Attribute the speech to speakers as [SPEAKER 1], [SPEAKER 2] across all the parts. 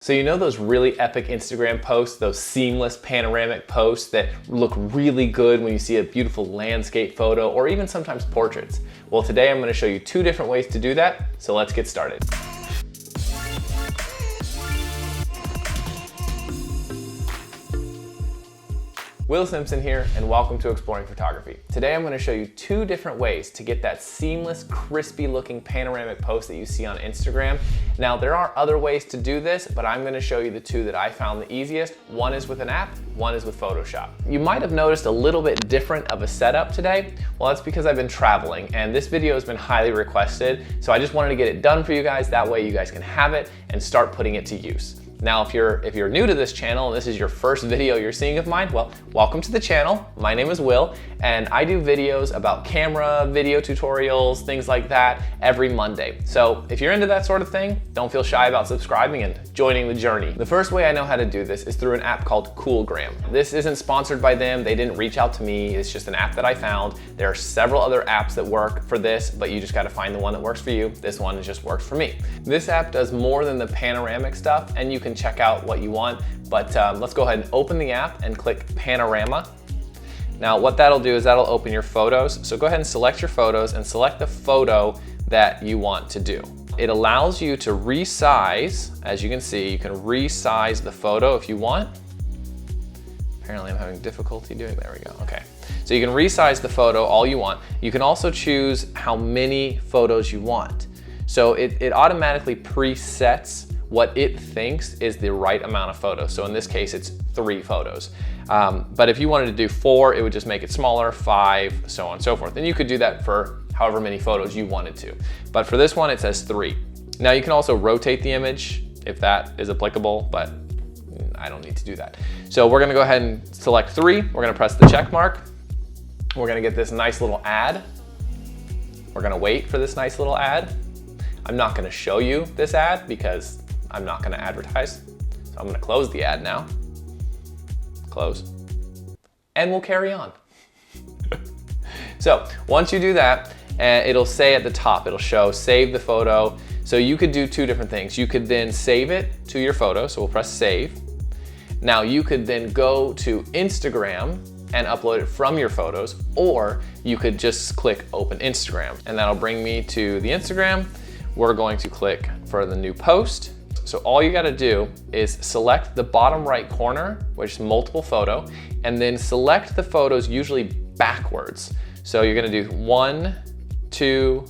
[SPEAKER 1] So you know those really epic Instagram posts, those seamless panoramic posts that look really good when you see a beautiful landscape photo or even sometimes portraits? Well, today I'm going to show you two different ways to do that, so let's get started. Will Simpson here, and welcome to Exploring Photography. Today I'm going to show you two different ways to get that seamless, crispy looking panoramic post that you see on Instagram. Now there are other ways to do this, but I'm going to show you the two that I found the easiest. One is with an app, one is with Photoshop. You might have noticed a little bit different of a setup today. Well, that's because I've been traveling and this video has been highly requested, so I just wanted to get it done for you guys. That way you guys can have it and start putting it to use. Now, if you're new to this channel and this is your first video you're seeing of mine, well, welcome to the channel. My name is Will, and I do videos about camera, video tutorials, things like that every Monday. So if you're into that sort of thing, don't feel shy about subscribing and joining the journey. The first way I know how to do this is through an app called CoolGram. This isn't sponsored by them. They didn't reach out to me. It's just an app that I found. There are several other apps that work for this, but you just got to find the one that works for you. This one just works for me. This app does more than the panoramic stuff, and you can check out what you want, but let's go ahead and open the app and click Panorama. Now what that'll do is that'll open your photos. So go ahead and select your photos and select the photo that you want to do. It allows you to resize. As you can see, you can resize the photo if you want. Apparently I'm having difficulty doing, there we go, okay. So you can resize the photo all you want. You can also choose how many photos you want. So it automatically presets what it thinks is the right amount of photos. So in this case, it's 3 photos. But if you wanted to do 4, it would just make it smaller, 5, so on and so forth. And you could do that for however many photos you wanted to. But for this one, it says 3. Now you can also rotate the image if that is applicable, but I don't need to do that. So we're gonna go ahead and select 3. We're gonna press the check mark. We're gonna get this nice little ad. We're gonna wait for this nice little ad. I'm not gonna show you this ad because I'm not gonna advertise. So I'm gonna close the ad now. Close. And we'll carry on. So once you do that, it'll say at the top, it'll show save the photo. So you could do 2 different things. You could then save it to your photo. So we'll press save. Now you could then go to Instagram and upload it from your photos, or you could just click open Instagram and that'll bring me to the Instagram. We're going to click for the new post. So all you gotta do is select the bottom right corner, which is multiple photo, and then select the photos usually backwards. So you're gonna do 1, 2,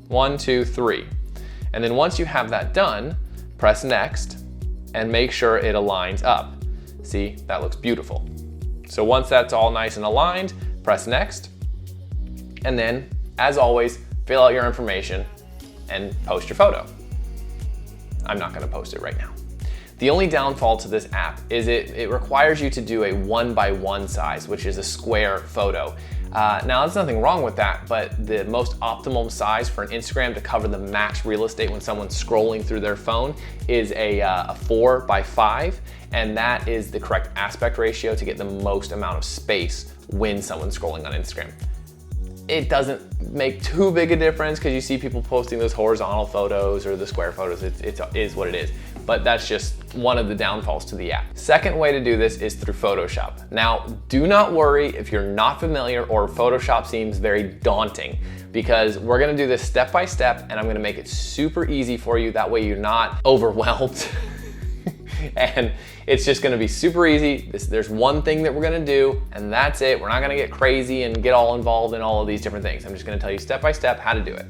[SPEAKER 1] 1, 2, 3. And then once you have that done, press next and make sure it aligns up. See, that looks beautiful. So once that's all nice and aligned, press next. And then, as always, fill out your information and post your photo. I'm not gonna post it right now. The only downfall to this app is it requires you to do a 1:1 size, which is a square photo. Now there's nothing wrong with that, but the most optimum size for an Instagram to cover the max real estate when someone's scrolling through their phone is a 4:5, and that is the correct aspect ratio to get the most amount of space when someone's scrolling on Instagram. It doesn't make too big a difference because you see people posting those horizontal photos or the square photos. It is what it is, but that's just one of the downfalls to the app. Second way to do this is through Photoshop. Now, do not worry if you're not familiar or Photoshop seems very daunting, because we're gonna do this step by step and I'm gonna make it super easy for you. That way you're not overwhelmed. And it's just gonna be super easy. There's one thing that we're gonna do and that's it. We're not gonna get crazy and get all involved in all of these different things. I'm just gonna tell you step by step how to do it.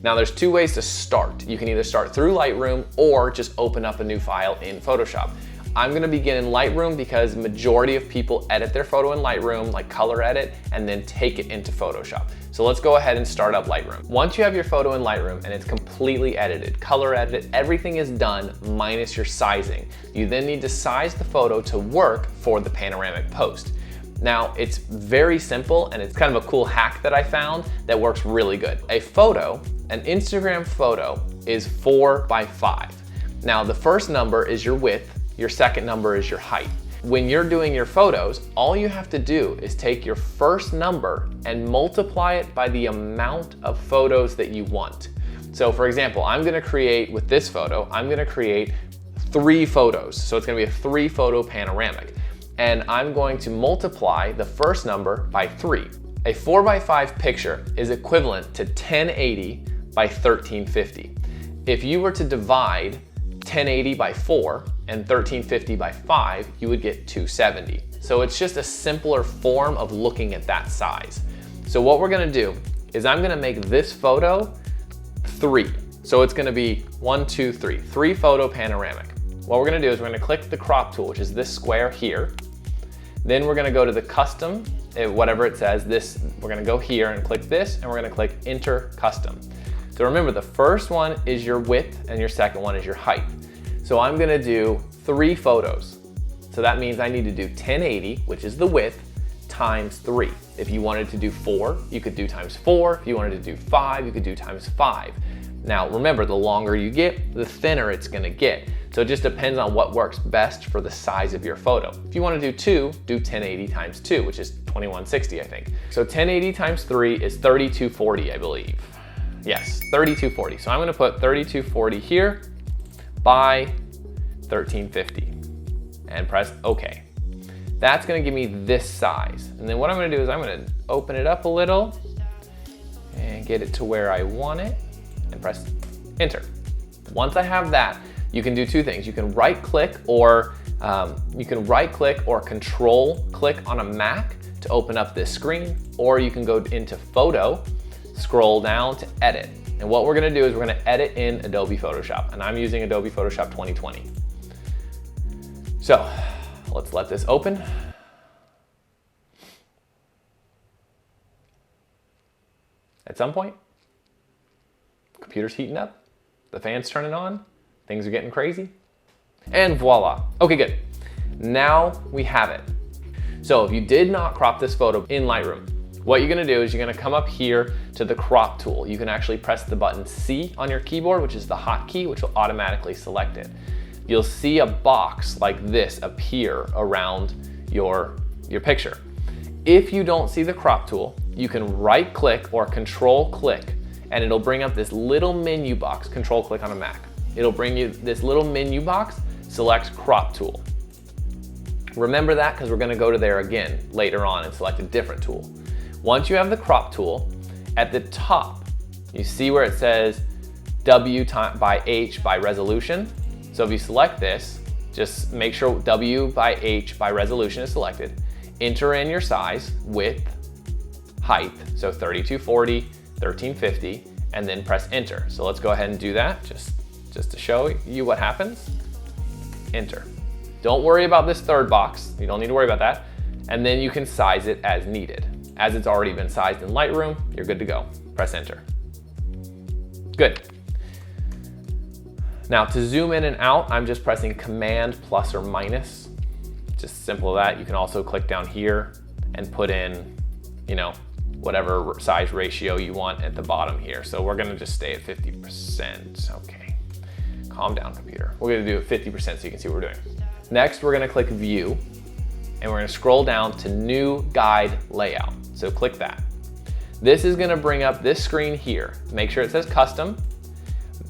[SPEAKER 1] Now there's 2 ways to start. You can either start through Lightroom or just open up a new file in Photoshop. I'm gonna begin in Lightroom because the majority of people edit their photo in Lightroom, like color edit, and then take it into Photoshop. So let's go ahead and start up Lightroom. Once you have your photo in Lightroom and it's completely edited, color edited, everything is done minus your sizing. You then need to size the photo to work for the panoramic post. Now, it's very simple and it's kind of a cool hack that I found that works really good. A photo, an Instagram photo, is 4:5. Now, the first number is your width, your second number is your height. When you're doing your photos, all you have to do is take your first number and multiply it by the amount of photos that you want. So for example, I'm gonna create, with this photo, I'm gonna create 3 photos. So it's gonna be a 3 photo panoramic. And I'm going to multiply the first number by 3. A 4x5 picture is equivalent to 1080 by 1350. If you were to divide 1080 by 4 and 1350 by 5, you would get 270. So it's just a simpler form of looking at that size. So what we're gonna do is I'm gonna make this photo 3. So it's gonna be 1, 2, 3, 3 photo panoramic. What we're gonna do is we're gonna click the crop tool, which is this square here. Then we're gonna go to the custom, whatever it says, this, we're gonna go here and click this, and we're gonna click enter custom. So remember, the first one is your width and your second one is your height. So I'm gonna do 3 photos. So that means I need to do 1080, which is the width, times 3. If you wanted to do 4, you could do times 4. If you wanted to do 5, you could do times 5. Now remember, the longer you get, the thinner it's gonna get. So it just depends on what works best for the size of your photo. If you wanna do 2, do 1080 times 2, which is 2160, I think. So 1080 times 3 is 3240, I believe. Yes, 3240. So I'm gonna put 3240 here by 1350 and press OK. That's gonna give me this size. And then what I'm gonna do is I'm gonna open it up a little and get it to where I want it and press enter. Once I have that, you can do 2 things. You can right click or control click on a Mac to open up this screen, or you can go into photo, scroll down to edit. And what we're gonna do is we're gonna edit in Adobe Photoshop, and I'm using Adobe Photoshop 2020. So let's let this open. At some point, computer's heating up, the fan's turning on, things are getting crazy, and voila. Okay, good. Now we have it. So if you did not crop this photo in Lightroom, what you're gonna do is you're gonna come up here to the crop tool. You can actually press the button C on your keyboard, which is the hotkey, which will automatically select it. You'll see a box like this appear around your picture. If you don't see the crop tool, you can right click or control click, and it'll bring up this little menu box. Control click on a Mac. It'll bring you this little menu box, select crop tool. Remember that, because we're gonna go to there again later on and select a different tool. Once you have the crop tool, at the top, you see where it says W by H by resolution. So if you select this, just make sure W by H by resolution is selected. Enter in your size, width, height, so 3240, 1350, and then press enter. So let's go ahead and do that just to show you what happens. Enter. Don't worry about this third box. You don't need to worry about that. And then you can size it as needed. As it's already been sized in Lightroom, you're good to go. Press enter. Good. Now to zoom in and out, I'm just pressing Command plus or minus. Just simple as that. You can also click down here and put in, whatever size ratio you want at the bottom here. So we're gonna just stay at 50%. Okay, calm down, computer. We're gonna do it 50% so you can see what we're doing. Next, we're gonna click View, and we're gonna scroll down to New Guide Layout. So click that. This is gonna bring up this screen here. Make sure it says Custom,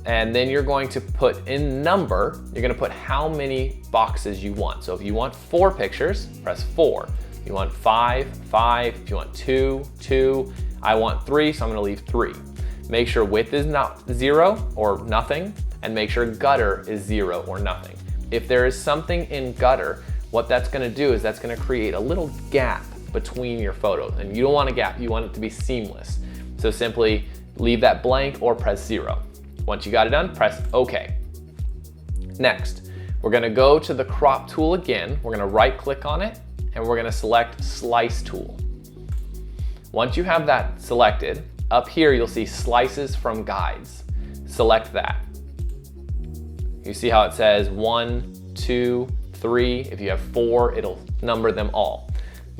[SPEAKER 1] and then you're going to put in number, you're gonna put how many boxes you want. So if you want 4 pictures, press 4. If you want 5, 5. If you want 2, 2. I want 3, so I'm gonna leave 3. Make sure width is not 0 or nothing, and make sure gutter is 0 or nothing. If there is something in gutter, what that's gonna do is that's gonna create a little gap between your photos, and you don't want a gap, you want it to be seamless. So simply leave that blank or press 0. Once you got it done, press OK. Next, we're gonna go to the crop tool again. We're gonna right click on it, and we're gonna select Slice tool. Once you have that selected, up here you'll see Slices from Guides. Select that. You see how it says 1, 2, 3. If you have 4, it'll number them all.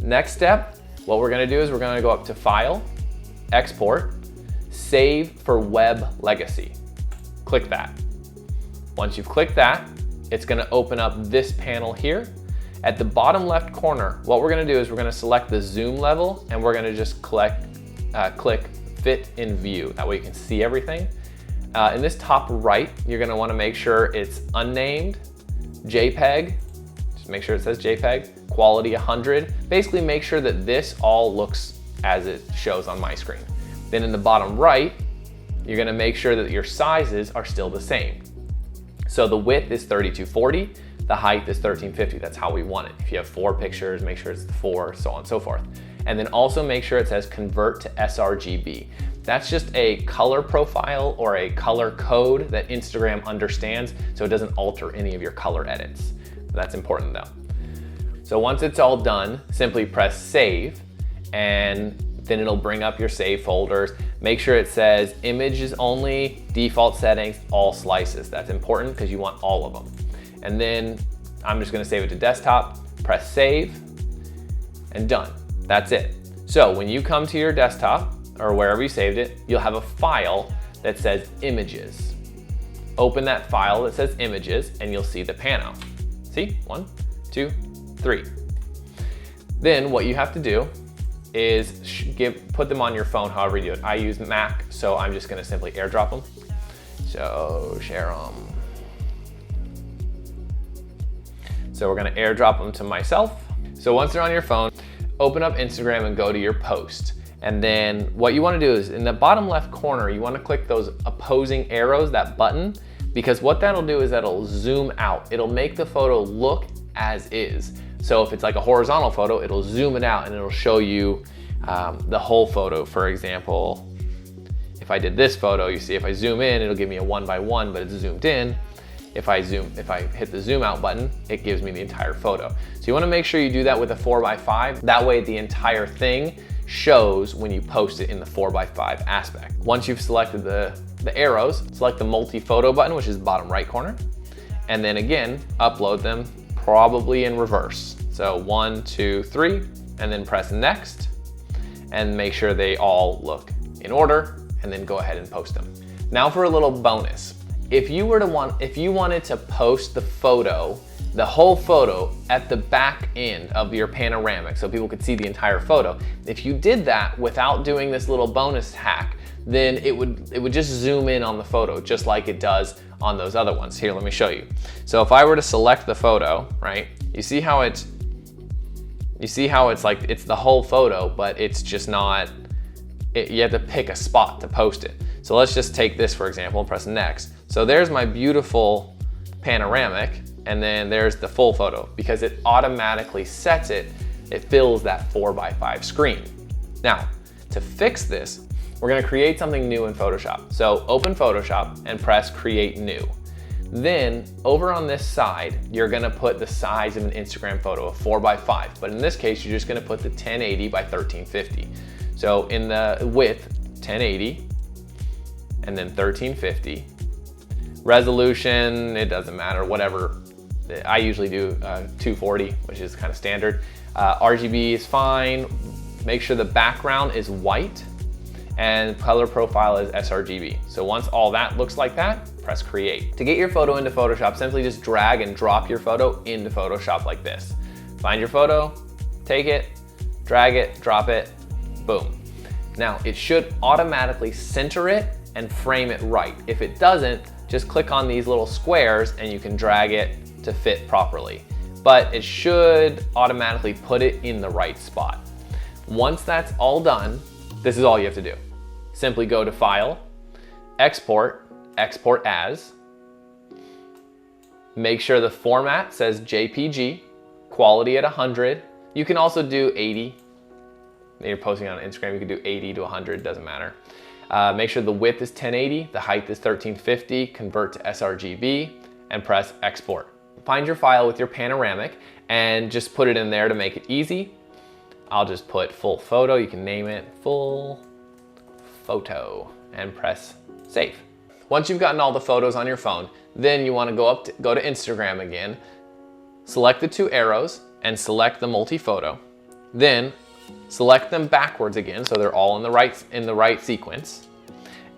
[SPEAKER 1] Next step, what we're gonna do is we're gonna go up to File, Export, Save for Web Legacy. Click that. Once you've clicked that, it's gonna open up this panel here. At the bottom left corner, what we're gonna do is we're gonna select the zoom level, and we're gonna just click Fit in View. That way you can see everything. In this top right, you're gonna wanna make sure it's unnamed, JPEG, just make sure it says JPEG, quality 100. Basically make sure that this all looks as it shows on my screen. Then in the bottom right, you're gonna make sure that your sizes are still the same. So the width is 3240, the height is 1350. That's how we want it. If you have 4 pictures, make sure it's the 4, so on and so forth. And then also make sure it says convert to sRGB. That's just a color profile or a color code that Instagram understands, so it doesn't alter any of your color edits. That's important though. So once it's all done, simply press save, and then it'll bring up your save folders. Make sure it says images only, default settings, all slices. That's important because you want all of them. And then I'm just gonna save it to desktop, press save, and done. That's it. So when you come to your desktop or wherever you saved it, you'll have a file that says images. Open that file that says images and you'll see the pano. See, 1, 2, 3. Then what you have to do is put them on your phone however you do it. I use Mac, so I'm just gonna simply airdrop them. So share them. So we're gonna airdrop them to myself. So once they're on your phone, open up Instagram and go to your post. And then what you wanna do is in the bottom left corner, you wanna click those opposing arrows, that button, because what that'll do is that'll zoom out. It'll make the photo look as is. So if it's like a horizontal photo, it'll zoom it out and it'll show you the whole photo. For example, if I did this photo, you see if I zoom in, it'll give me a 1x1, but it's zoomed in. If I hit the zoom out button, it gives me the entire photo. So you wanna make sure you do that with a 4x5. That way the entire thing shows when you post it in the 4x5 aspect. Once you've selected the arrows, select the multi-photo button, which is the bottom right corner. And then again, upload them probably in reverse. So 1, 2, 3, and then press next and make sure they all look in order and then go ahead and post them. Now for a little bonus. If you wanted to post the photo, the whole photo at the back end of your panoramic so people could see the entire photo, if you did that without doing this little bonus hack, then it would just zoom in on the photo just like it does on those other ones. Here, let me show you. So if I were to select the photo, right? You see how it's like, it's the whole photo, but it's just not, you have to pick a spot to post it. So let's just take this for example and press next. So there's my beautiful panoramic, and then there's the full photo because it automatically sets it fills that 4x5 screen. Now, to fix this, we're gonna create something new in Photoshop. So open Photoshop and press create new. Then over on this side, you're gonna put the size of an Instagram photo of 4x5, but in this case, you're just gonna put the 1080 by 1350. So in the width, 1080, and then 1350. Resolution, it doesn't matter, whatever. I usually do 240, which is kind of standard. RGB is fine. Make sure the background is white and color profile is sRGB. So once all that looks like that, press create. To get your photo into Photoshop, simply just drag and drop your photo into Photoshop like this. Find your photo, take it, drag it, drop it, boom. Now it should automatically center it and frame it right. If it doesn't, just click on these little squares and you can drag it to fit properly. But it should automatically put it in the right spot. Once that's all done, this is all you have to do. Simply go to File, Export, Export As. Make sure the format says JPG, quality at 100. You can also do 80. You're posting on Instagram, you can do 80 to 100, doesn't matter. Make sure the width is 1080, the height is 1350, convert to sRGB, and press Export. Find your file with your panoramic and just put it in there to make it easy. I'll just put full photo, you can name it full photo, and press save. Once you've gotten all the photos on your phone, then you want to go to Instagram again, select the 2 arrows and select the multi-photo. Then select them backwards again so they're all in the right sequence.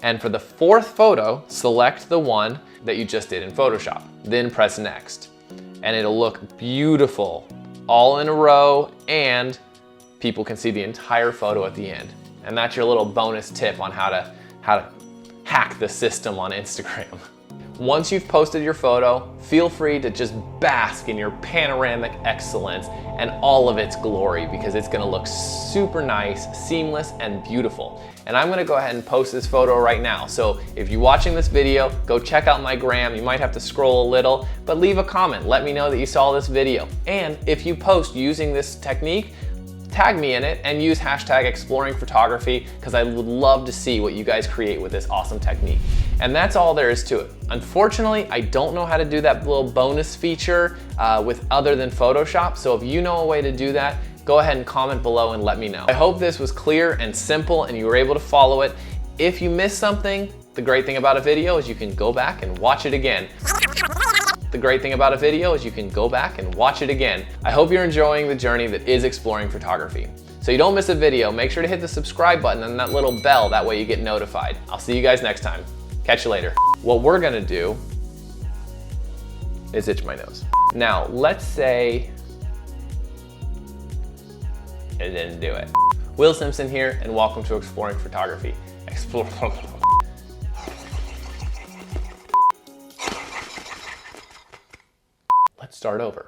[SPEAKER 1] And for the 4th photo, select the one that you just did in Photoshop. Then press next. And it'll look beautiful, all in a row, and people can see the entire photo at the end. And that's your little bonus tip on how to hack the system on Instagram. Once you've posted your photo, feel free to just bask in your panoramic excellence and all of its glory, because it's gonna look super nice, seamless, and beautiful. And I'm gonna go ahead and post this photo right now. So if you're watching this video, go check out my gram. You might have to scroll a little, but leave a comment. Let me know that you saw this video. And if you post using this technique, tag me in it and use hashtag exploring photography, because I would love to see what you guys create with this awesome technique. And that's all there is to it. Unfortunately, I don't know how to do that little bonus feature with other than Photoshop. So if you know a way to do that, go ahead and comment below and let me know. I hope this was clear and simple and you were able to follow it. If you missed something, the great thing about a video is you can go back and watch it again. The great thing about a video is you can go back and watch it again. I hope you're enjoying the journey that is exploring photography. So you don't miss a video, make sure to hit the subscribe button and that little bell, that way you get notified. I'll see you guys next time. Catch you later. What we're gonna do is itch my nose. Now, let's say it didn't do it. Will Simpson here, and welcome to Exploring Photography. Let's start over.